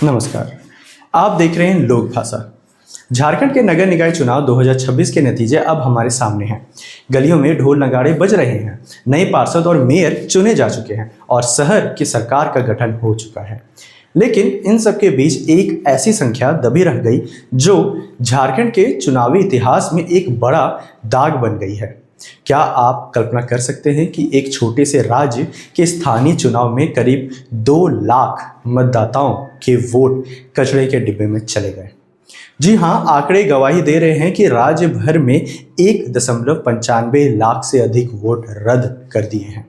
नमस्कार। आप देख रहे हैं लोक भाषा। झारखंड के नगर निकाय चुनाव 2026 के नतीजे अब हमारे सामने हैं। गलियों में ढोल नगाड़े बज रहे हैं, नए पार्षद और मेयर चुने जा चुके हैं और शहर की सरकार का गठन हो चुका है। लेकिन इन सब के बीच एक ऐसी संख्या दबी रह गई जो झारखंड के चुनावी इतिहास में एक बड़ा दाग बन गई है। क्या आप कल्पना कर सकते हैं कि एक छोटे से राज्य के स्थानीय चुनाव में करीब 2 लाख मतदाताओं के वोट कचरे के डिब्बे में चले गए? जी हां, आंकड़े गवाही दे रहे हैं कि राज्य भर में 1.95 लाख से अधिक वोट रद्द कर दिए हैं।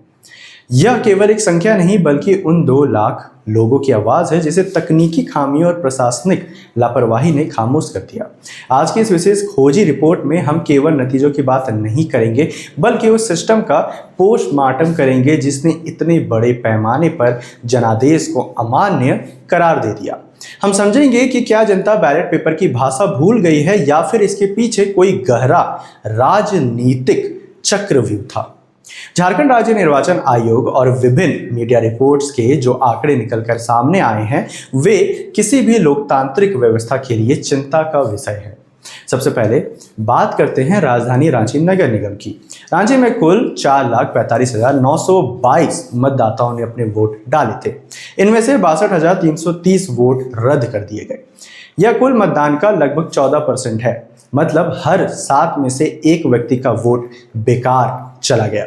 यह केवल एक संख्या नहीं बल्कि उन 2 लाख लोगों की आवाज है जिसे तकनीकी खामियों और प्रशासनिक लापरवाही ने खामोश कर दिया। आज की इस विशेष खोजी रिपोर्ट में हम केवल नतीजों की बात नहीं करेंगे बल्कि उस सिस्टम का पोस्टमार्टम करेंगे जिसने इतने बड़े पैमाने पर जनादेश को अमान्य करार दे दिया। हम समझेंगे कि क्या जनता बैलेट पेपर की भाषा भूल गई है या फिर इसके पीछे कोई गहरा राजनीतिक चक्रव्यूह था। झारखंड राज्य निर्वाचन आयोग और विभिन्न मीडिया रिपोर्ट्स के जो आंकड़े निकलकर सामने आए हैं वे किसी भी लोकतांत्रिक व्यवस्था के लिए चिंता का विषय है। सबसे पहले बात करते हैं राजधानी रांची नगर निगम की। रांची में कुल 4,45,922 मतदाताओं ने अपने वोट डाले थे। इनमें से 62,330 वोट रद्द कर दिए गए। यह कुल मतदान का लगभग 14% है, मतलब हर 7 में से 1 व्यक्ति का वोट बेकार चला गया।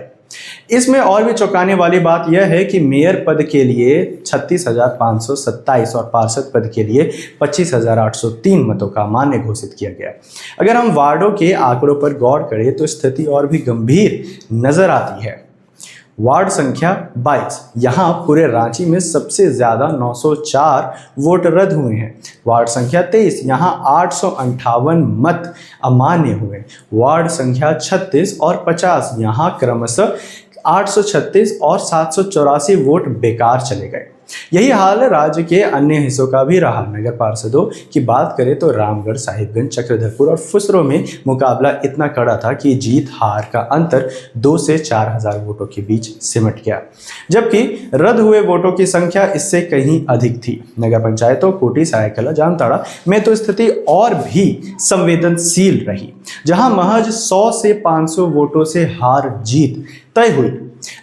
इसमें और भी चौंकाने वाली बात यह है कि मेयर पद के लिए 36,527 और पार्षद पद के लिए 25,803 मतों का मान्य घोषित किया गया। अगर हम वार्डों के आंकड़ों पर गौर करें तो स्थिति और भी गंभीर नजर आती है। वार्ड संख्या 22, यहाँ पूरे रांची में सबसे ज्यादा 904 वोट रद्द हुए हैं। वार्ड संख्या 23, यहाँ 858 मत अमान्य हुए। वार्ड संख्या 36 और 50, यहाँ क्रमशः 836 और 784 वोट बेकार चले गए। यही हाल राज्य के अन्य हिस्सों का भी रहा। नगर पार्षदों की बात करें तो रामगढ़, साहिबगंज, चक्रधरपुर और फुसरो में मुकाबला इतना कड़ा था कि जीत हार का अंतर 2 से 4,000 वोटों के बीच सिमट गया, जबकि रद्द हुए वोटों की संख्या इससे कहीं अधिक थी। नगर पंचायतों कोटी, सरायकला, जामताड़ा में तो स्थिति और भी संवेदनशील रही, जहां महज 100 से 500 वोटों से हार जीत तय हुई,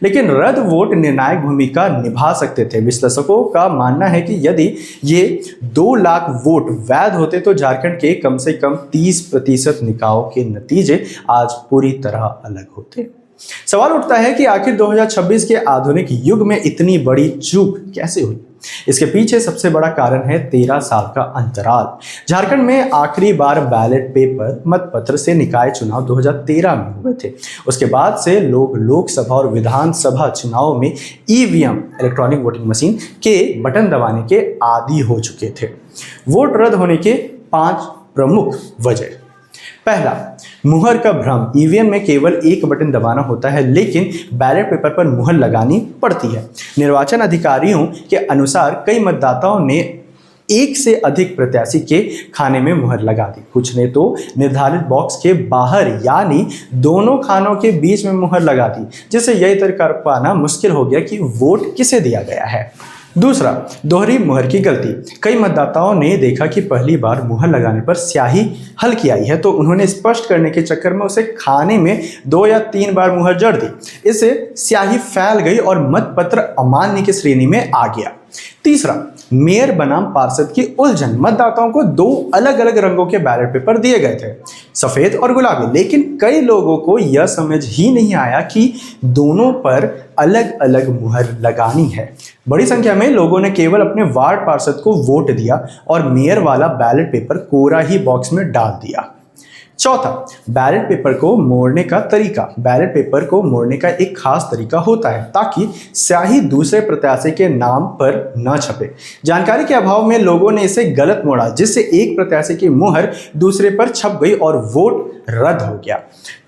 लेकिन रद्द वोट निर्णायक भूमिका निभा सकते थे। विश्लेषकों का मानना है कि यदि ये 2 लाख वोट वैध होते तो झारखंड के कम से कम 30% निकायों के नतीजे आज पूरी तरह अलग होते। सवाल उठता है कि आखिर 2026 के आधुनिक युग में इतनी बड़ी चूक कैसे हुई? इसके पीछे सबसे बड़ा कारण है 13 साल का अंतराल। झारखंड में आखिरी बार बैलेट पेपर मतपत्र से निकाय चुनाव 2013 में हुए थे। उसके बाद से लोग लोकसभा और विधानसभा चुनाव में ईवीएम इलेक्ट्रॉनिक वोटिंग मशीन के बटन दबाने के आदी हो चुके थे। वोट रद्द होने के 5 प्रमुख वजह। पहला, मुहर का भ्रम। ईवीएम में केवल एक बटन दबाना होता है लेकिन बैलेट पेपर पर मुहर लगानी पड़ती है। निर्वाचन अधिकारियों के अनुसार कई मतदाताओं ने एक से अधिक प्रत्याशी के खाने में मुहर लगा दी। कुछ ने तो निर्धारित बॉक्स के बाहर यानी दोनों खानों के बीच में मुहर लगा दी, जिससे यह तय कर पाना मुश्किल हो गया कि वोट किसे दिया गया है। दूसरा, दोहरी मुहर की गलती। कई मतदाताओं ने देखा कि पहली बार मुहर लगाने पर स्याही हल्की आई है तो उन्होंने स्पष्ट करने के चक्कर में उसे खाने में 2 या 3 बार मुहर जड़ दी। इससे स्याही फैल गई और मतपत्र अमान्य की श्रेणी में आ गया। तीसरा, मेयर बनाम पार्षद की उलझन। मतदाताओं को 2 अलग अलग रंगों के बैलेट पेपर दिए गए थे, सफेद और गुलाबी, लेकिन कई लोगों को यह समझ ही नहीं आया कि दोनों पर अलग अलग मुहर लगानी है। बड़ी संख्या में लोगों ने केवल अपने वार्ड पार्षद को वोट दिया और मेयर वाला बैलेट पेपर कोरा ही बॉक्स में डाल दिया। चौथा, बैलेट पेपर को मोड़ने का तरीका। बैलेट पेपर को मोड़ने का एक खास तरीका होता है ताकि स्याही दूसरे प्रत्याशी के नाम पर न छपे। जानकारी के अभाव में लोगों ने इसे गलत मोड़ा, जिससे एक प्रत्याशी की मुहर दूसरे पर छप गई और वोट रद्द हो गया।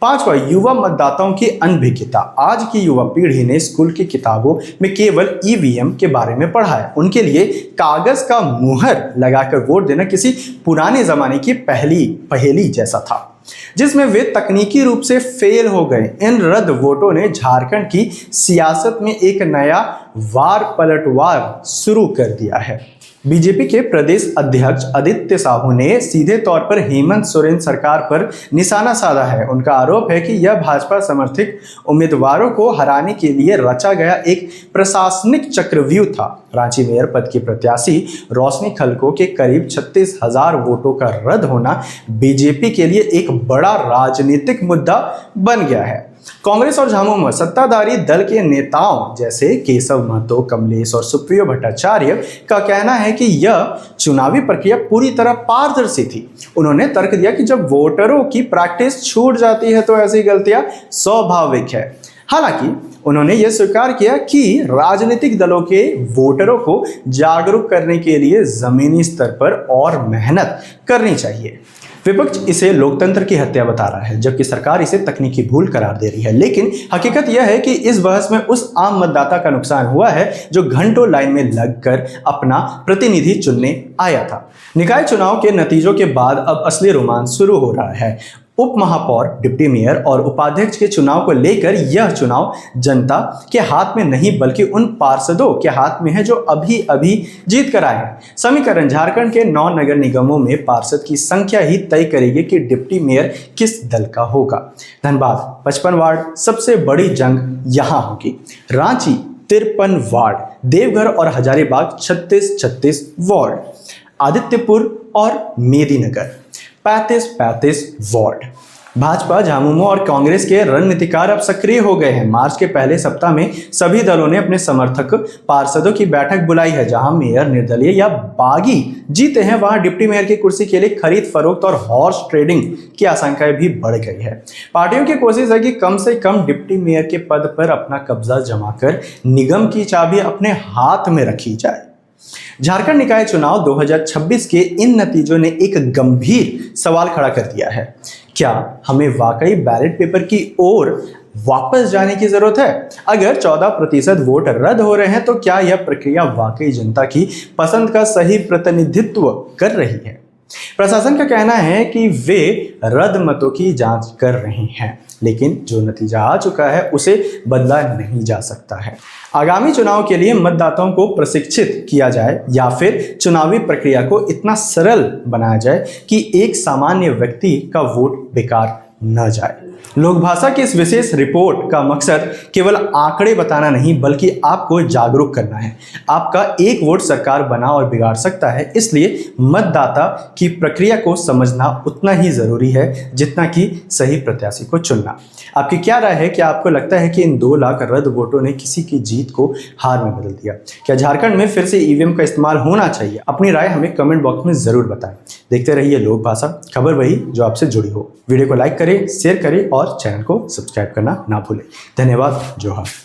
पांचवा, युवा मतदाताओं की अनभिज्ञता। आज की युवा पीढ़ी ने स्कूल की किताबों में केवल ईवीएम के बारे में पढ़ा है। उनके लिए कागज का मुहर लगाकर वोट देना किसी पुराने जमाने की पहेली जैसा था, जिसमें वे तकनीकी रूप से फेल हो गए। इन रद्द वोटों ने झारखंड की सियासत में एक नया वार पलटवार शुरू कर दिया है। बीजेपी के प्रदेश अध्यक्ष आदित्य साहू ने सीधे तौर पर हेमंत सोरेन सरकार पर निशाना साधा है। उनका आरोप है कि यह भाजपा समर्थित उम्मीदवारों को हराने के लिए रचा गया एक प्रशासनिक चक्रव्यूह था। रांची मेयर पद की प्रत्याशी रोशनी खलको के करीब 36,000 वोटों का रद्द होना बीजेपी के लिए एक बड़ा राजनीतिक मुद्दा बन गया है। कांग्रेस और झामुमो सत्ताधारी दल के नेताओं जैसे केशव महतो, कमलेश और सुप्रियो भट्टाचार्य का कहना है कि यह चुनावी प्रक्रिया पूरी तरह पारदर्शी थी। उन्होंने तर्क दिया कि जब वोटरों की प्रैक्टिस छूट जाती है तो ऐसी गलतियां स्वाभाविक है। हालांकि उन्होंने यह स्वीकार किया कि राजनीतिक दलों के वोटरों को जागरूक करने के लिए जमीनी स्तर पर और मेहनत करनी चाहिए। विपक्ष इसे लोकतंत्र की हत्या बता रहा है, जबकि सरकार इसे तकनीकी भूल करार दे रही है। लेकिन हकीकत यह है कि इस बहस में उस आम मतदाता का नुकसान हुआ है जो घंटों लाइन में लगकर अपना प्रतिनिधि चुनने आया था। निकाय चुनाव के नतीजों के बाद अब असली रोमांच शुरू हो रहा है। उप महापौर, डिप्टी मेयर और उपाध्यक्ष के चुनाव को लेकर यह चुनाव जनता के हाथ में नहीं बल्कि उन पार्षदों के हाथ में है जो अभी अभी जीत कर आए हैं। समीकरण झारखंड के 9 नगर निगमों में पार्षद की संख्या ही तय करेगी कि डिप्टी मेयर किस दल का होगा। धनबाद 55 वार्ड, सबसे बड़ी जंग यहां होगी। रांची 53 वार्ड, देवघर और हजारीबाग 36 वार्ड, आदित्यपुर और मेदिनीनगर 35 वार्ड। भाजपा, झामुमो और कांग्रेस के रणनीतिकार अब सक्रिय हो गए हैं। मार्च के पहले सप्ताह में सभी दलों ने अपने समर्थक पार्षदों की बैठक बुलाई है। जहां मेयर निर्दलीय या बागी जीते हैं, वहां डिप्टी मेयर की कुर्सी के लिए खरीद फरोख्त और हॉर्स ट्रेडिंग की आशंकाएं भी बढ़ गई है। पार्टियों की कोशिश है कि कम से कम डिप्टी मेयर के पद पर अपना कब्जा जमाकर निगम की चाबी अपने हाथ में रखी जाए। झारखंड निकाय चुनाव 2026 के इन नतीजों ने एक गंभीर सवाल खड़ा कर दिया है। क्या हमें वाकई बैलेट पेपर की ओर वापस जाने की जरूरत है? अगर 14% वोट रद्द हो रहे हैं तो क्या यह प्रक्रिया वाकई जनता की पसंद का सही प्रतिनिधित्व कर रही है? प्रशासन का कहना है कि वे रद्द मतों की जांच कर रहे हैं, लेकिन जो नतीजा आ चुका है उसे बदला नहीं जा सकता है। आगामी चुनाव के लिए मतदाताओं को प्रशिक्षित किया जाए या फिर चुनावी प्रक्रिया को इतना सरल बनाया जाए कि एक सामान्य व्यक्ति का वोट बेकार न जाए। लोकभाषा की इस विशेष रिपोर्ट का मकसद केवल आंकड़े बताना नहीं बल्कि आपको जागरूक करना है। आपका एक वोट सरकार बना और बिगाड़ सकता है, इसलिए मतदाता की प्रक्रिया को समझना उतना ही जरूरी है जितना कि सही प्रत्याशी को चुनना। आपकी क्या राय है? क्या आपको लगता है कि इन 2 लाख रद्द वोटों ने किसी की जीत को हार में बदल दिया? क्या झारखंड में फिर से ईवीएम का इस्तेमाल होना चाहिए? अपनी राय हमें कमेंट बॉक्स में जरूर बताएं। देखते रहिए लोकभाषा, खबर वही जो आपसे जुड़ी हो। वीडियो को लाइक करें, शेयर करें और चैनल को सब्सक्राइब करना ना भूलें। धन्यवाद। जोहार।